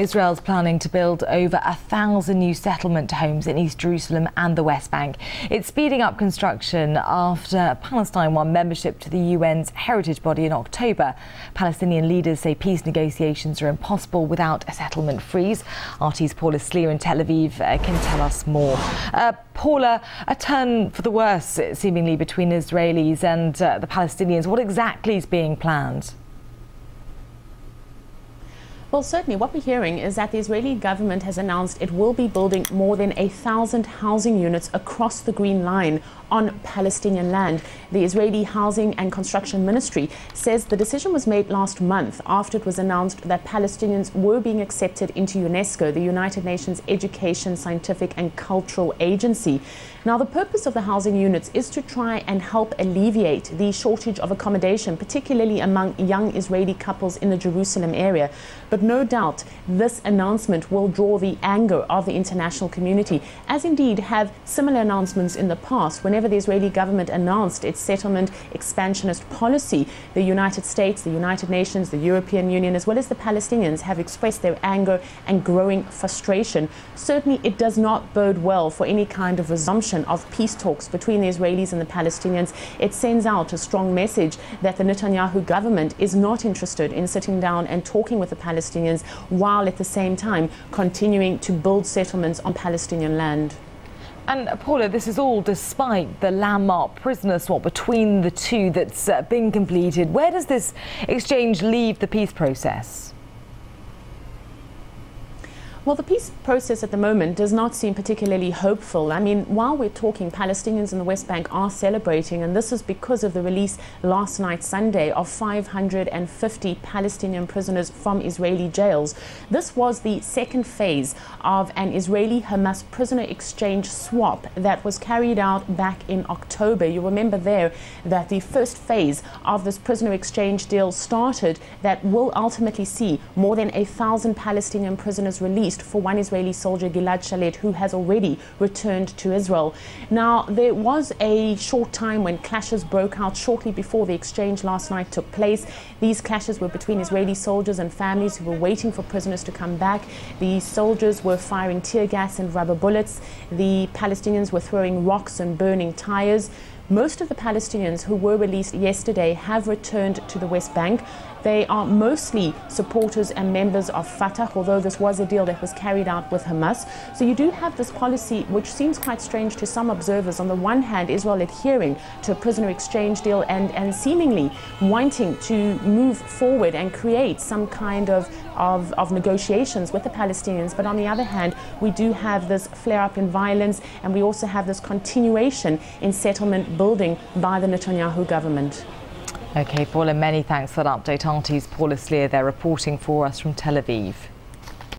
Israel's planning to build over 1,000 new settlement homes in East Jerusalem and the West Bank. It's speeding up construction after Palestine won membership to the UN's heritage body in October. Palestinian leaders say peace negotiations are impossible without a settlement freeze. RT's Paula Sleer in Tel Aviv can tell us more. Paula, a turn for the worse seemingly between Israelis and the Palestinians. What exactly is being planned? Well, certainly what we're hearing is that the Israeli government has announced it will be building more than 1,000 housing units across the Green Line on Palestinian land. The Israeli Housing and Construction Ministry says the decision was made last month after it was announced that Palestinians were being accepted into UNESCO, the United Nations Education, Scientific and Cultural Agency. Now, the purpose of the housing units is to try and help alleviate the shortage of accommodation, particularly among young Israeli couples in the Jerusalem area. But no doubt this announcement will draw the anger of the international community, as indeed have similar announcements in the past. Whenever the Israeli government announced its settlement expansionist policy, the United States, the United Nations, the European Union, as well as the Palestinians have expressed their anger and growing frustration. Certainly it does not bode well for any kind of resumption of peace talks between the Israelis and the Palestinians. It sends out a strong message that the Netanyahu government is not interested in sitting down and talking with the Palestinians, while at the same time continuing to build settlements on Palestinian land. And Paula, this is all despite the landmark prisoner swap between the two that's been completed. Where does this exchange leave the peace process? Well, the peace process at the moment does not seem particularly hopeful. I mean, while we're talking, Palestinians in the West Bank are celebrating, and this is because of the release last night, Sunday, of 550 Palestinian prisoners from Israeli jails. This was the second phase of an Israeli-Hamas prisoner exchange swap that was carried out back in October. You remember there that the first phase of this prisoner exchange deal started that will ultimately see more than 1,000 Palestinian prisoners released for one Israeli soldier, Gilad Shalit, who has already returned to Israel. Now, there was a short time when clashes broke out shortly before the exchange last night took place. These clashes were between Israeli soldiers and families who were waiting for prisoners to come back. The soldiers were firing tear gas and rubber bullets. The Palestinians were throwing rocks and burning tires. Most of the Palestinians who were released yesterday have returned to the West Bank. They are mostly supporters and members of Fatah, although this was a deal that was carried out with Hamas. So you do have this policy which seems quite strange to some observers. On the one hand, Israel adhering to a prisoner exchange deal and seemingly wanting to move forward and create some kind of negotiations with the Palestinians. But on the other hand, we do have this flare-up in violence, and we also have this continuation in settlement building by the Netanyahu government. OK, Paula, many thanks for that update. RT's Paula Sleer there reporting for us from Tel Aviv.